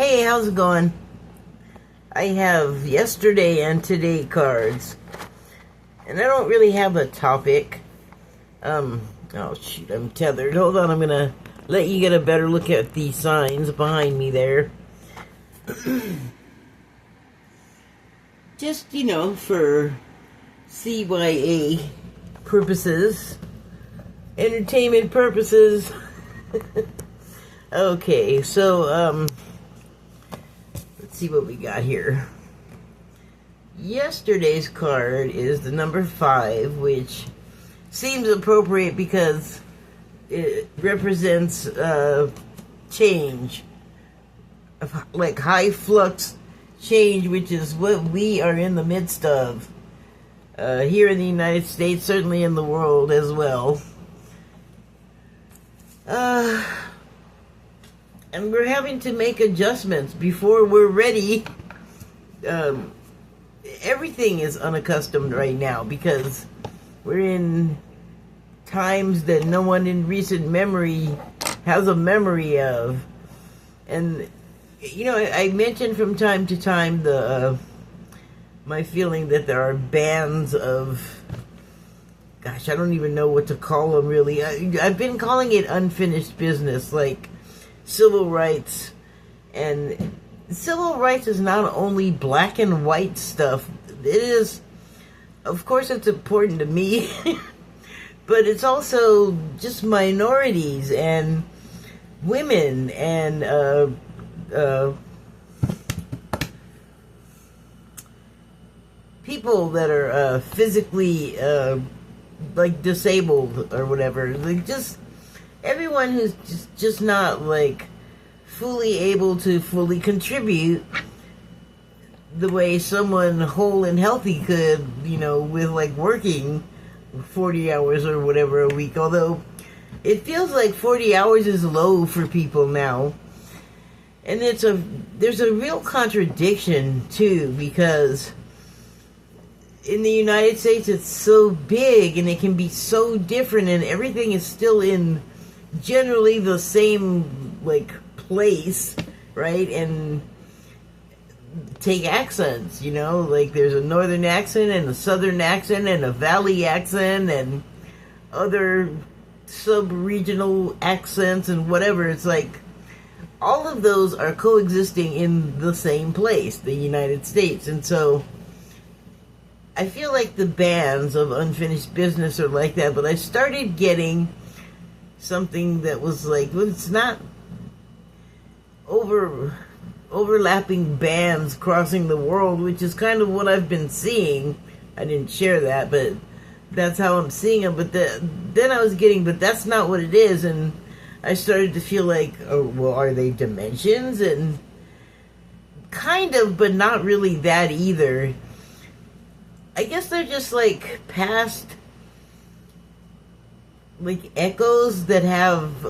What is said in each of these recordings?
Hey, how's it going? I have yesterday and today cards, and I don't really have a topic. Oh shoot, I'm tethered. Hold on, I'm gonna let you get a better look at the signs behind me there. Just, for CYA purposes, entertainment purposes. Okay, so, let's see what we got here. Yesterday's card is the number 5, which seems appropriate because it represents change, like high flux change, which is what we are in the midst of here in the United States, certainly in the world as well. And we're having to make adjustments before we're ready. Everything is unaccustomed right now because we're in times that no one in recent memory has a memory of. And, I mentioned from time to time my feeling that there are bands of, gosh, I don't even know what to call them really. I've been calling it unfinished business, like civil rights. And civil rights is not only black and white stuff. It is, of course, it's important to me, but it's also just minorities and women and people that are physically like disabled or whatever. Like just everyone who's just not like fully able to fully contribute the way someone whole and healthy could, with like working 40 hours or whatever a week. Although it feels like 40 hours is low for people now. And there's a real contradiction too, because in the United States it's so big and it can be so different, and everything is still in generally the same like place, right? And take accents, like there's a northern accent and a southern accent and a valley accent and other sub-regional accents and whatever. It's like all of those are coexisting in the same place, the United States. And so I feel like the bands of unfinished business are like that, but I started getting something that was like, well, it's not overlapping bands crossing the world, which is kind of what I've been seeing. I didn't share that, but that's how I'm seeing them. But then I was getting, but that's not what it is. And I started to feel like, oh, well, are they dimensions? And kind of, but not really that either. I guess they're just like past, like echoes that have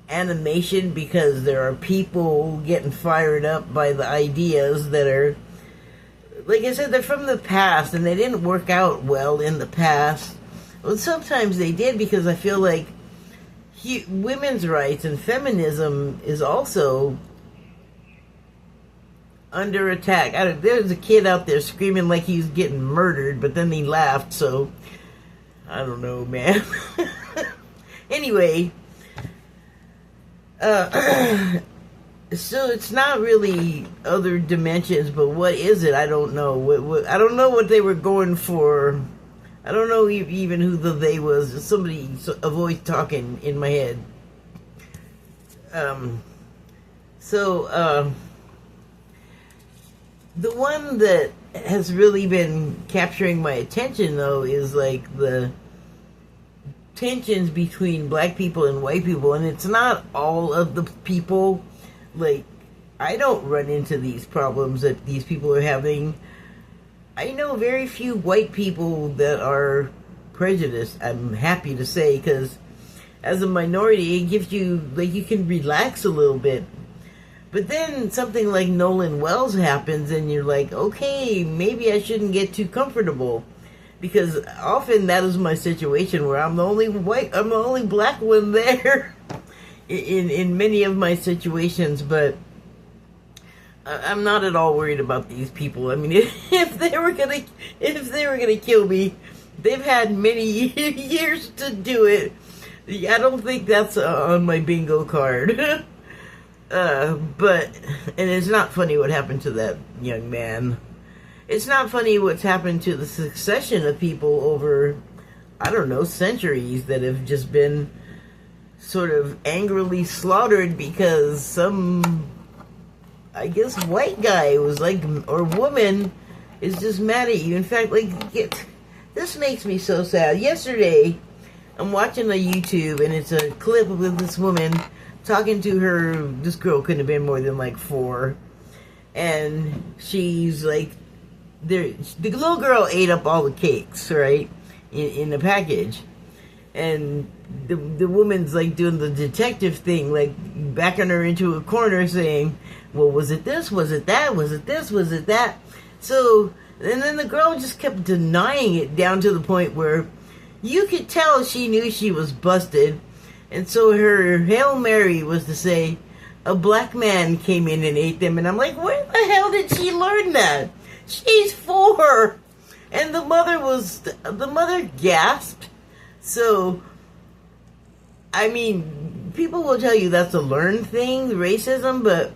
animation, because there are people getting fired up by the ideas that are, like I said, they're from the past and they didn't work out well in the past. Well, sometimes they did, because I feel like women's rights and feminism is also under attack. There's a kid out there screaming like he's getting murdered, but then he laughed, so I don't know, man. Anyway, so it's not really other dimensions, but what is it? I don't know. I don't know what they were going for. I don't know even who the they was. Somebody, a voice talking in my head. The one that has really been capturing my attention, though, is like the tensions between black people and white people. And it's not all of the people. Like, I don't run into these problems that these people are having. I know very few white people that are prejudiced, I'm happy to say, because as a minority, it gives you, like, you can relax a little bit. But then something like Nolan Wells happens and you're like, okay, maybe I shouldn't get too comfortable. Because often that is my situation, where I'm the only black one there. in many of my situations, but I'm not at all worried about these people. I mean, if they were gonna kill me, they've had many years to do it. I don't think that's on my bingo card. But and it's not funny what happened to that young man. It's not funny what's happened to the succession of people over, I don't know, centuries that have just been sort of angrily slaughtered because some, I guess, white guy was like, or woman is just mad at you. In fact, like, this makes me so sad. Yesterday, I'm watching a YouTube and it's a clip with this woman talking to her, this girl couldn't have been more than like 4. And she's like, the little girl ate up all the cakes, right, in the package. And the woman's like doing the detective thing, like backing her into a corner saying, well, was it this? Was it that? Was it this? Was it that? So, and then the girl just kept denying it down to the point where you could tell she knew she was busted. And so her Hail Mary was to say, a black man came in and ate them. And I'm like, where the hell did she learn that? She's 4. And the mother gasped. So, I mean, people will tell you that's a learned thing, racism, but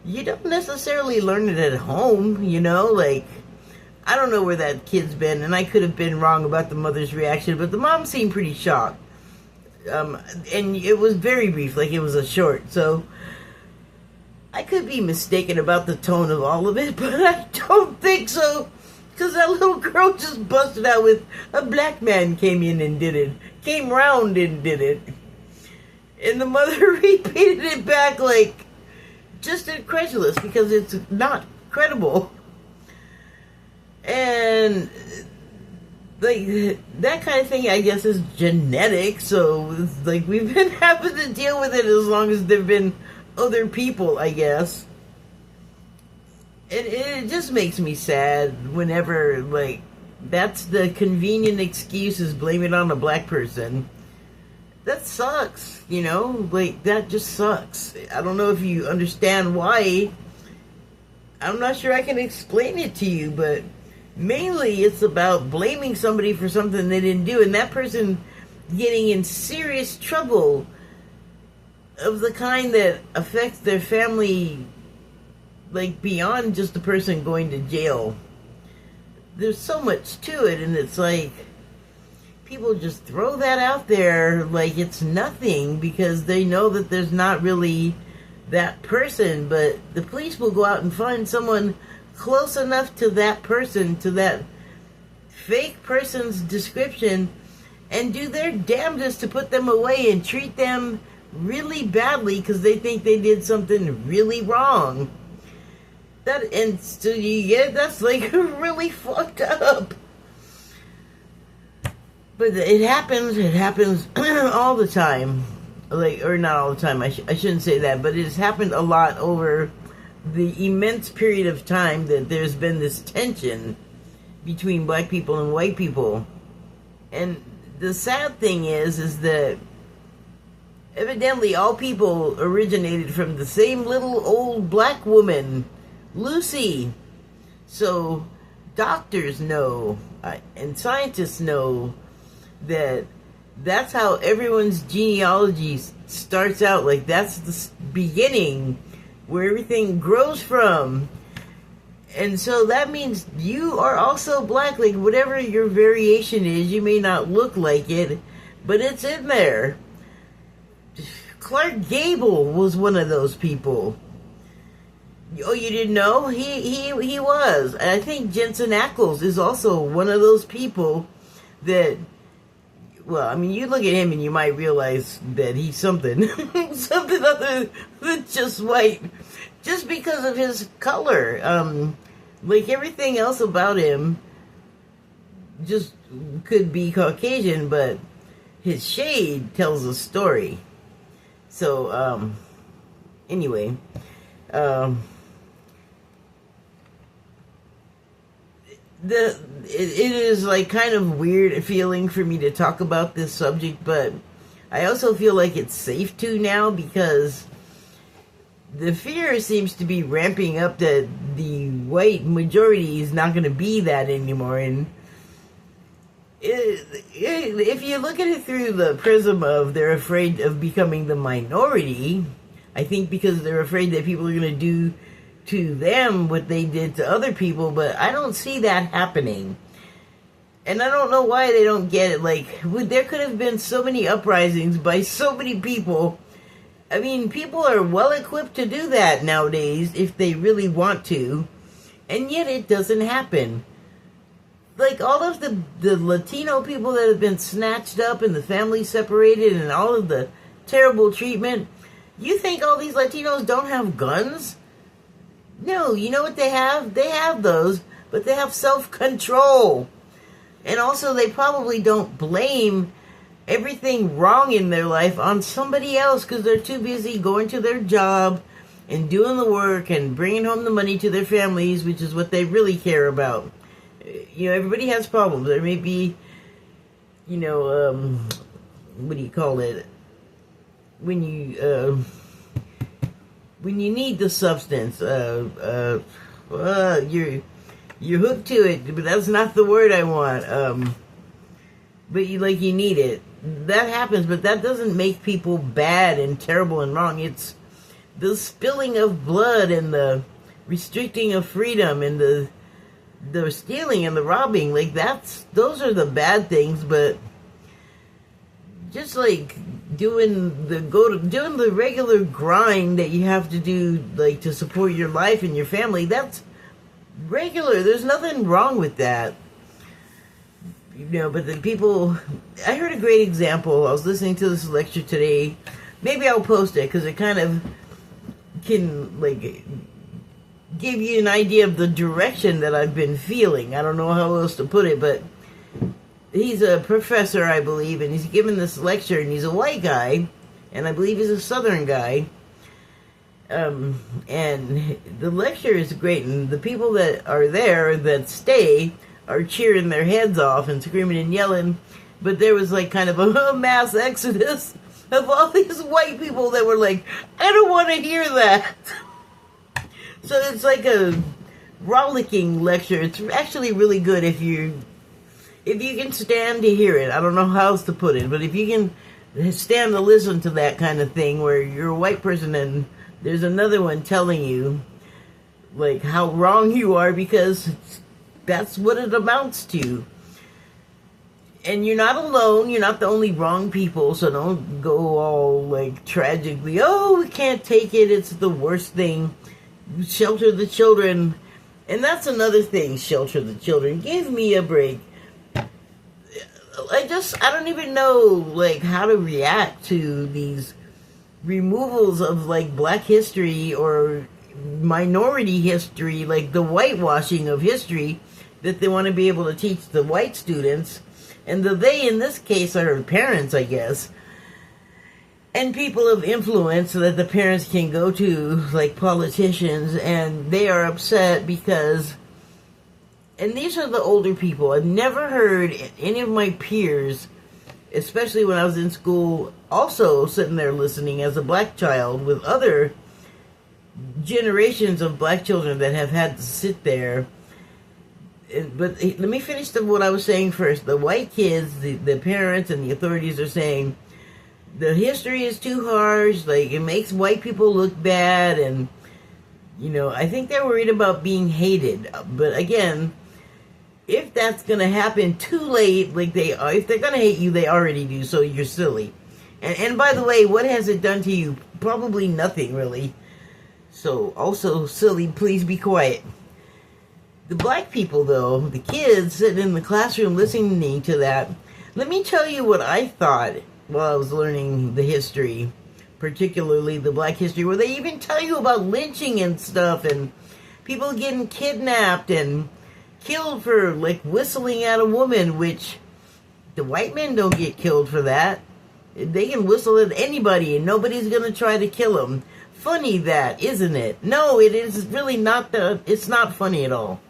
you don't necessarily learn it at home, you know? Like, I don't know where that kid's been, and I could have been wrong about the mother's reaction, but the mom seemed pretty shocked. And it was very brief, like it was a short, so I could be mistaken about the tone of all of it, but I don't think so, because that little girl just busted out with, a black man came in and did it, came round and did it, and the mother repeated it back like, just incredulous, because it's not credible. And like that kind of thing, I guess, is genetic. So it's like we've been having to deal with it as long as there've been other people, I guess. It just makes me sad whenever, like, that's the convenient excuse, is blame it on a black person. That sucks, you know? Like, that just sucks. I don't know if you understand why. I'm not sure I can explain it to you, but mainly it's about blaming somebody for something they didn't do, and that person getting in serious trouble of the kind that affects their family, like beyond just the person going to jail. There's so much to it, and it's like people just throw that out there like it's nothing because they know that there's not really that person, but the police will go out and find someone close enough to that person, to that fake person's description, and do their damnedest to put them away and treat them really badly because they think they did something really wrong. And so that's like really fucked up. But it happens all the time. Like, or not all the time, I shouldn't say that, but it's happened a lot over the immense period of time that there's been this tension between black people and white people. And the sad thing is that evidently all people originated from the same little old black woman, Lucy. So doctors know, and scientists know, that that's how everyone's genealogy starts out. Like, that's the beginning where everything grows from. And so that means you are also black. Like, whatever your variation is, you may not look like it, but it's in there. Clark Gable was one of those people. Oh, you didn't know? He was. And I think Jensen Ackles is also one of those people that, well, I mean, you look at him and you might realize that he's something, something other than just white, just because of his color. Like, everything else about him just could be Caucasian, but his shade tells a story. So, anyway, it is like kind of weird feeling for me to talk about this subject, but I also feel like it's safe to now because the fear seems to be ramping up that the white majority is not going to be that anymore. And if you look at it through the prism of they're afraid of becoming the minority, I think because they're afraid that people are going to do to them what they did to other people, but I don't see that happening. And I don't know why they don't get it. Like, there could have been so many uprisings by so many people. I mean, people are well equipped to do that nowadays if they really want to, and yet it doesn't happen. Like, all of the Latino people that have been snatched up and the families separated and all of the terrible treatment, you think all these Latinos don't have guns? No, you know what they have? They have those, but they have self-control. And also, they probably don't blame everything wrong in their life on somebody else because they're too busy going to their job and doing the work and bringing home the money to their families, which is what they really care about. You know, everybody has problems. There may be, you know, what do you call it? When you need the substance, you're hooked to it, but that's not the word I want. But you need it. That happens, but that doesn't make people bad and terrible and wrong. It's the spilling of blood and the restricting of freedom and the stealing and the robbing. Like, those are the bad things, but just like doing the regular grind that you have to do, like, to support your life and your family, that's regular. There's nothing wrong with that. You know, but the people, I heard a great example. I was listening to this lecture today. Maybe I'll post it because it kind of can, like, give you an idea of the direction that I've been feeling. I don't know how else to put it, but he's a professor, I believe, and he's giving this lecture, and he's a white guy, and I believe he's a Southern guy. And the lecture is great, and the people that are there, that stay, are cheering their heads off and screaming and yelling, but there was like kind of a mass exodus of all these white people that were like, I don't want to hear that. So it's like a rollicking lecture. It's actually really good if you can stand to hear it. I don't know how else to put it, but if you can stand to listen to that kind of thing where you're a white person and there's another one telling you like how wrong you are, because that's what it amounts to. And you're not alone. You're not the only wrong people, so don't go all like tragically, oh, we can't take it, it's the worst thing. Shelter the children. And that's another thing, shelter the children. Give me a break. I don't even know like how to react to these removals of like black history or minority history, like the whitewashing of history that they want to be able to teach the white students. And they in this case are parents, I guess, and people of influence, so that the parents can go to like politicians, and they are upset because, and these are the older people. I've never heard any of my peers, especially when I was in school, also sitting there listening as a black child with other generations of black children that have had to sit there. But let me finish what I was saying first. The white kids, the parents and the authorities are saying the history is too harsh, like it makes white people look bad, and you know, I think they're worried about being hated. But again, if that's gonna happen too late, like if they're gonna hate you, they already do, so you're silly. And by the way, what has it done to you? Probably nothing, really. So also silly, please be quiet. The black people, though, the kids sitting in the classroom listening to that, let me tell you what I thought while I was learning the history, particularly the black history, where they even tell you about lynching and stuff, and people getting kidnapped and killed for, like, whistling at a woman, which the white men don't get killed for that. They can whistle at anybody, and nobody's going to try to kill them. Funny that, isn't it? No, it is really not. It's not funny at all.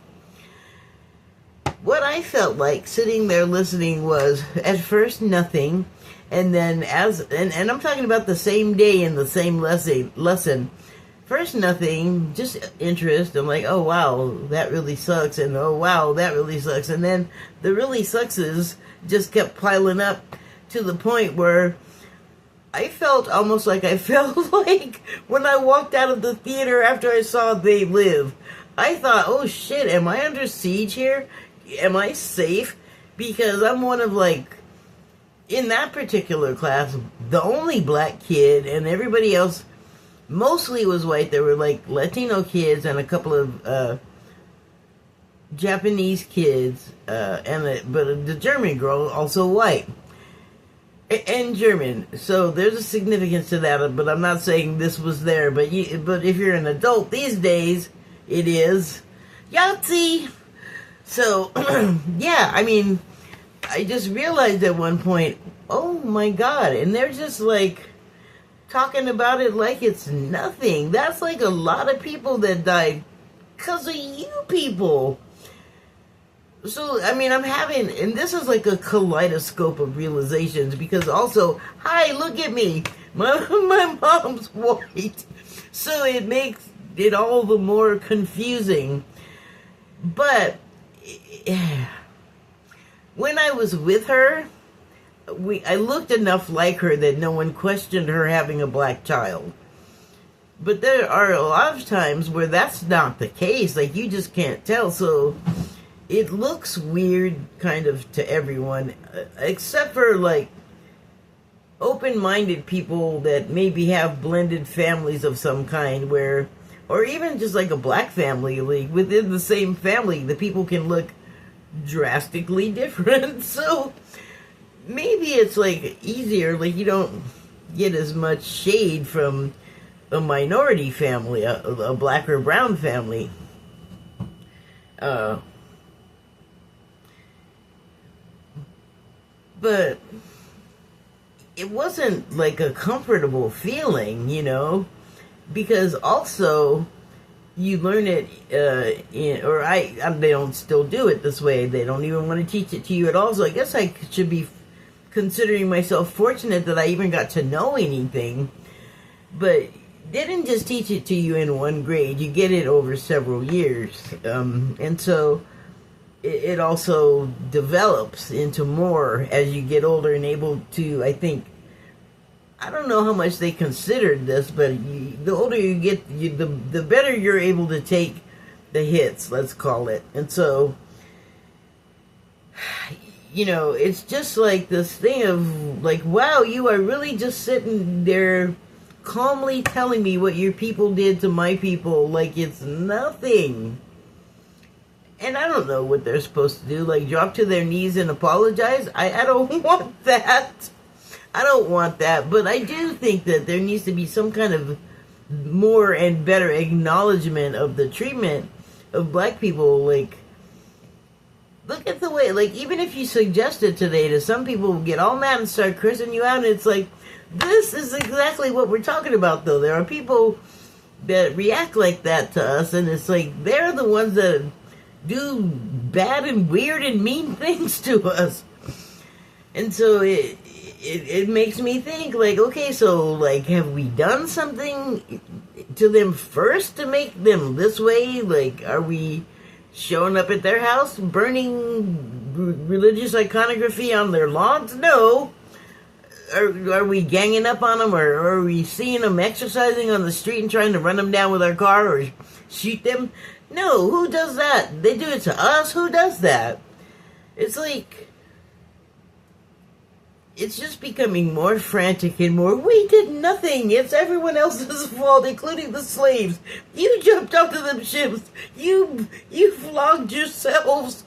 What I felt like sitting there listening was, at first, nothing. And then and I'm talking about the same day in the same lesson. First, nothing, just interest. I'm like, oh wow, that really sucks, and oh wow, that really sucks. And then the really suckses just kept piling up to the point where I felt almost like I felt like when I walked out of the theater after I saw They Live. I thought, oh shit, am I under siege here? Am I safe? Because I'm one of, like, in that particular class, the only black kid, and everybody else mostly was white. There were, like, Latino kids and a couple of Japanese kids, but the German girl also white. And German, so there's a significance to that, but I'm not saying this was there, but if you're an adult these days, it is. Yahtzee! So, yeah, I mean, I just realized at one point, oh my god, and they're just like talking about it like it's nothing. That's like a lot of people that died because of you people. So, I mean, I'm having, and this is like a kaleidoscope of realizations, because also, hi, look at me, my mom's white, so it makes it all the more confusing. But when I was with her, I looked enough like her that no one questioned her having a black child. But there are a lot of times where that's not the case, like you just can't tell, so it looks weird kind of to everyone, except for like open-minded people that maybe have blended families of some kind, where, or even just like a black family, like within the same family, the people can look drastically different. So maybe it's like easier, like you don't get as much shade from a minority family, a black or brown family. But it wasn't like a comfortable feeling, you know, because also you learn it, they don't still do it this way. They don't even want to teach it to you at all. So I guess I should be considering myself fortunate that I even got to know anything. But they didn't just teach it to you in one grade. You get it over several years. And so it also develops into more as you get older and able to, I think, I don't know how much they considered this, but the older you get, the better you're able to take the hits, let's call it. And so, you know, it's just like this thing of like, wow, you are really just sitting there calmly telling me what your people did to my people like it's nothing. And I don't know what they're supposed to do, like drop to their knees and apologize. I don't want that. I don't want that. But I do think that there needs to be some kind of more and better acknowledgement of the treatment of black people. Like, look at the way, like, even if you suggest it today to some people, get all mad and start cursing you out, and it's like, this is exactly what we're talking about, though. There are people that react like that to us, and it's like, they're the ones that do bad and weird and mean things to us. And so it makes me think, like, okay, so, like, have we done something to them first to make them this way? Like, are we showing up at their house, burning religious iconography on their lawns? No. Are we ganging up on them, or are we seeing them exercising on the street and trying to run them down with our car or shoot them? No, who does that? They do it to us? Who does that? It's like, it's just becoming more frantic and more, we did nothing, it's everyone else's fault, including the slaves. You jumped onto them ships. You flogged yourselves.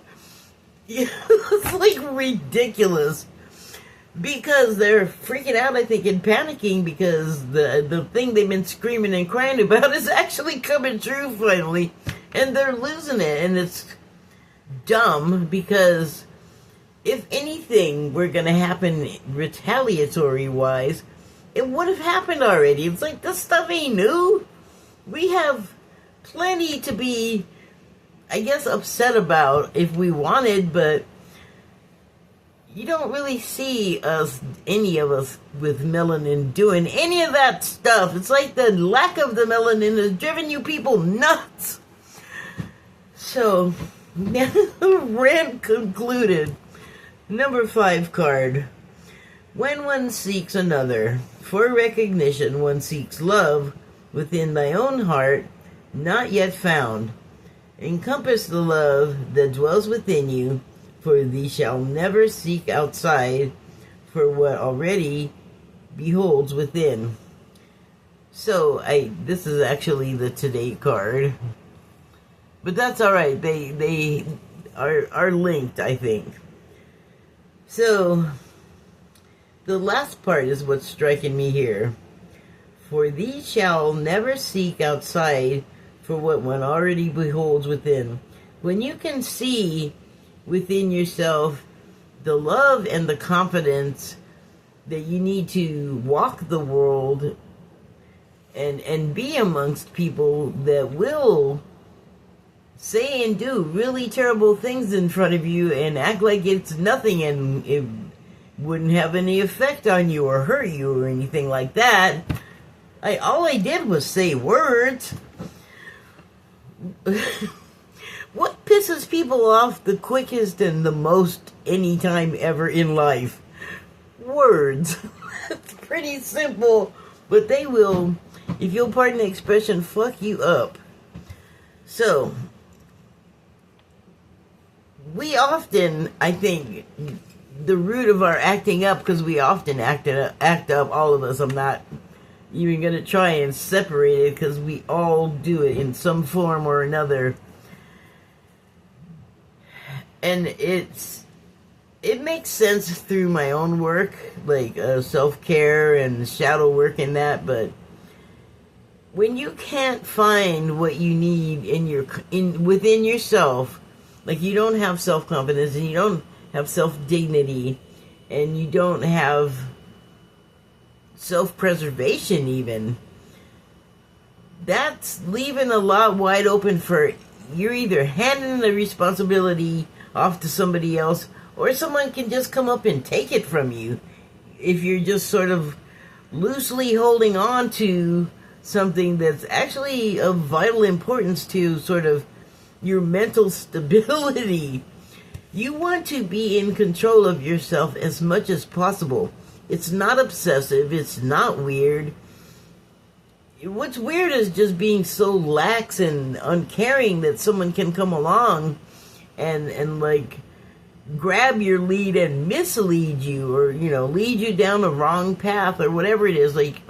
It's like ridiculous. Because they're freaking out, I think, and panicking because the thing they've been screaming and crying about is actually coming true finally. And they're losing it. And it's dumb because if anything were going to happen retaliatory-wise, it would have happened already. It's like, this stuff ain't new. We have plenty to be, I guess, upset about if we wanted, but you don't really see us, any of us, with melanin doing any of that stuff. It's like the lack of the melanin has driven you people nuts. So, rant concluded. Number 5 card. When one seeks another for recognition, one seeks love within thy own heart, not yet found. Encompass the love that dwells within you, for thee shall never seek outside for what already beholds within. So this is actually the today card, but that's all right. They are linked, I think. So the last part is what's striking me here. For thee shall never seek outside for what one already beholds within. When you can see within yourself the love and the confidence that you need to walk the world and be amongst people that will say and do really terrible things in front of you and act like it's nothing and it wouldn't have any effect on you or hurt you or anything like that. All I did was say words. What pisses people off the quickest and the most anytime ever in life? Words. It's pretty simple, but they will, if you'll pardon the expression, fuck you up. So, we often, I think, the root of our acting up, because we often act up, all of us. I'm not even going to try and separate it, because we all do it in some form or another. And it makes sense through my own work, like self-care and shadow work and that, but when you can't find what you need within yourself, like you don't have self-confidence and you don't have self-dignity and you don't have self-preservation even, that's leaving a lot wide open for, you're either handing the responsibility off to somebody else, or someone can just come up and take it from you if you're just sort of loosely holding on to something that's actually of vital importance to sort of your mental stability. You want to be in control of yourself as much as possible. It's not obsessive, it's not weird. What's weird is just being so lax and uncaring that someone can come along and like grab your lead and mislead you, or lead you down the wrong path or whatever it is. Like,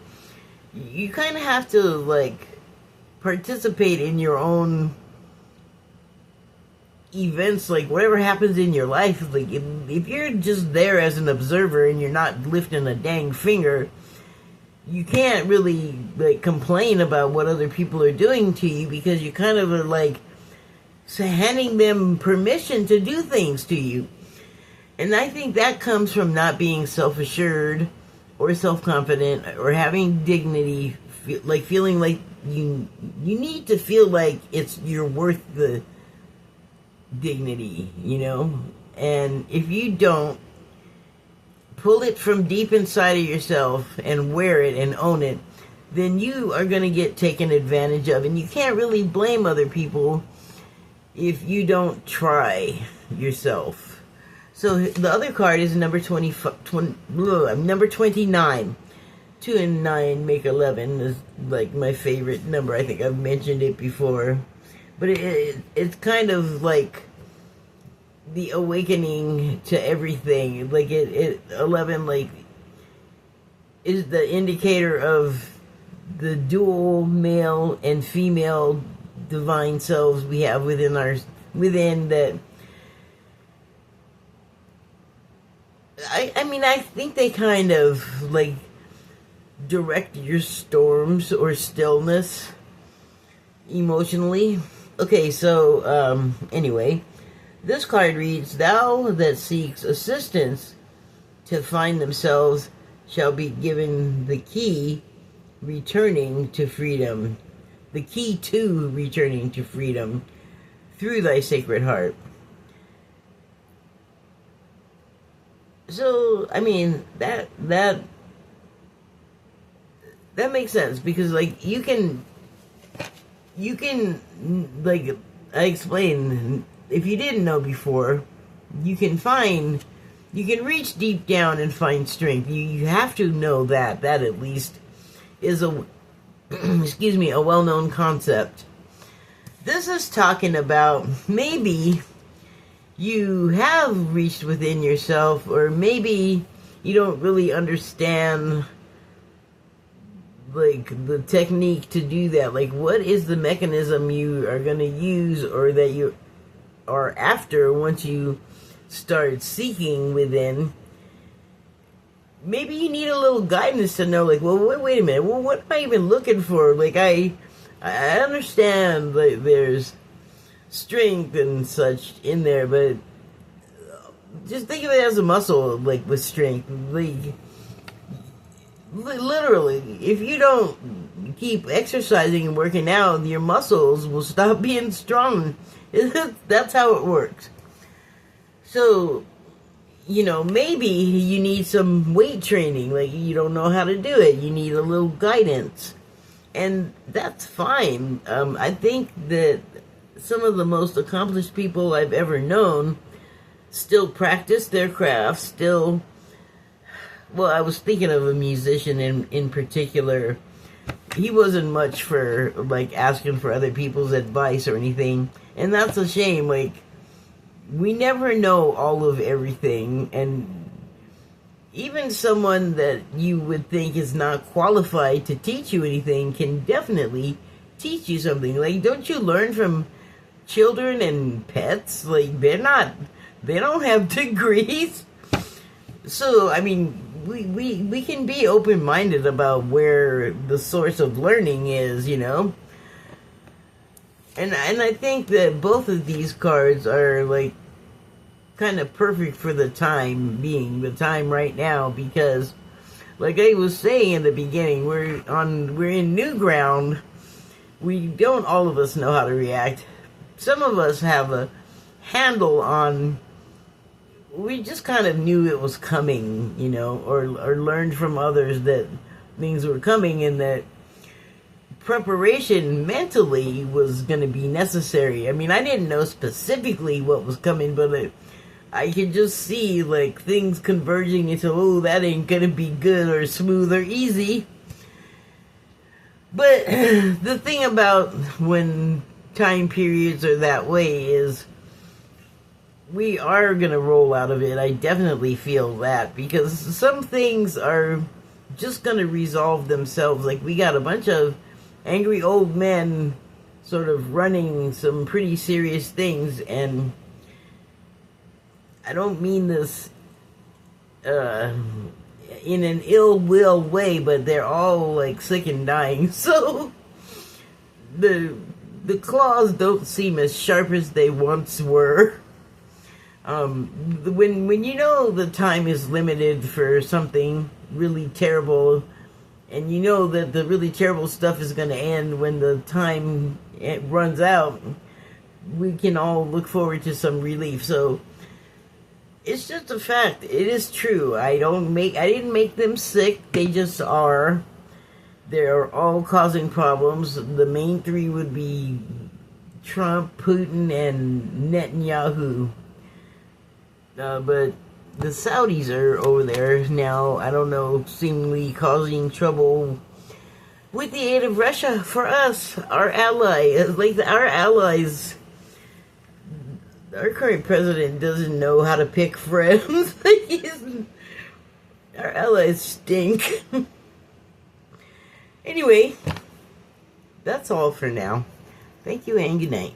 you kind of have to like participate in your own events, like whatever happens in your life. Like if you're just there as an observer and you're not lifting a dang finger, you can't really like complain about what other people are doing to you, because you kind of are like handing them permission to do things to you. And I think that comes from not being self-assured or self-confident or having dignity, like feeling like you need to feel like you're worth the dignity, and if you don't pull it from deep inside of yourself and wear it and own it, then you are going to get taken advantage of, and you can't really blame other people if you don't try yourself. So the other card is number 29. 2 and 9 make 11 is like my favorite number. I think I've mentioned it before. But it's kind of like the awakening to everything. Like 11 like is the indicator of the dual male and female divine selves we have within that. I think they kind of like direct your storms or stillness emotionally. Okay, so anyway, this card reads, "Thou that seeks assistance to find themselves shall be given the key returning to freedom." The key to returning to freedom through thy sacred heart. So I mean that makes sense, because like you can like I explained, if you didn't know before, you can find you can reach deep down and find strength. You have to know that at least is a excuse me, a well-known concept. This is talking about maybe you have reached within yourself, or maybe you don't really understand like the technique to do that. Like, what is the mechanism you are going to use, or that you are after once you start seeking within? Maybe you need a little guidance to know, like, well, wait a minute, well, what am I even looking for? Like, I understand like there's strength and such in there, but just think of it as a muscle, like with strength. Like, literally, if you don't keep exercising and working out, your muscles will stop being strong. That's how it works. So, maybe you need some weight training. Like, you don't know how to do it. You need a little guidance. And that's fine. I think that some of the most accomplished people I've ever known still practice their craft, still... Well, I was thinking of a musician in particular. He wasn't much for, like, asking for other people's advice or anything. And that's a shame. Like, we never know all of everything. And even someone that you would think is not qualified to teach you anything can definitely teach you something. Like, don't you learn from children and pets? Like, they don't have degrees. So, I mean, we can be open-minded about where the source of learning is, And I think that both of these cards are, like, kind of perfect for the time being, the time right now, because, like I was saying in the beginning, we're in new ground. We don't all of us know how to react. Some of us have a handle on... We just kind of knew it was coming, or learned from others that things were coming, and that preparation mentally was going to be necessary. I mean, I didn't know specifically what was coming, but I could just see, like, things converging into, oh, that ain't going to be good or smooth or easy. But the thing about when time periods are that way is we are going to roll out of it. I definitely feel that, because some things are just going to resolve themselves. Like, we got a bunch of angry old men sort of running some pretty serious things, and I don't mean this in an ill will way, but they're all, like, sick and dying. So the claws don't seem as sharp as they once were. When you know the time is limited for something really terrible, and you know that the really terrible stuff is going to end when the time runs out, we can all look forward to some relief. So it's just a fact. It is true. I didn't make them sick. They just are. They're all causing problems. The main three would be Trump, Putin, and Netanyahu. But the Saudis are over there now, I don't know, seemingly causing trouble with the aid of Russia for us, our ally. Like, our allies, our current president doesn't know how to pick friends. Our allies stink. Anyway, that's all for now. Thank you and good night.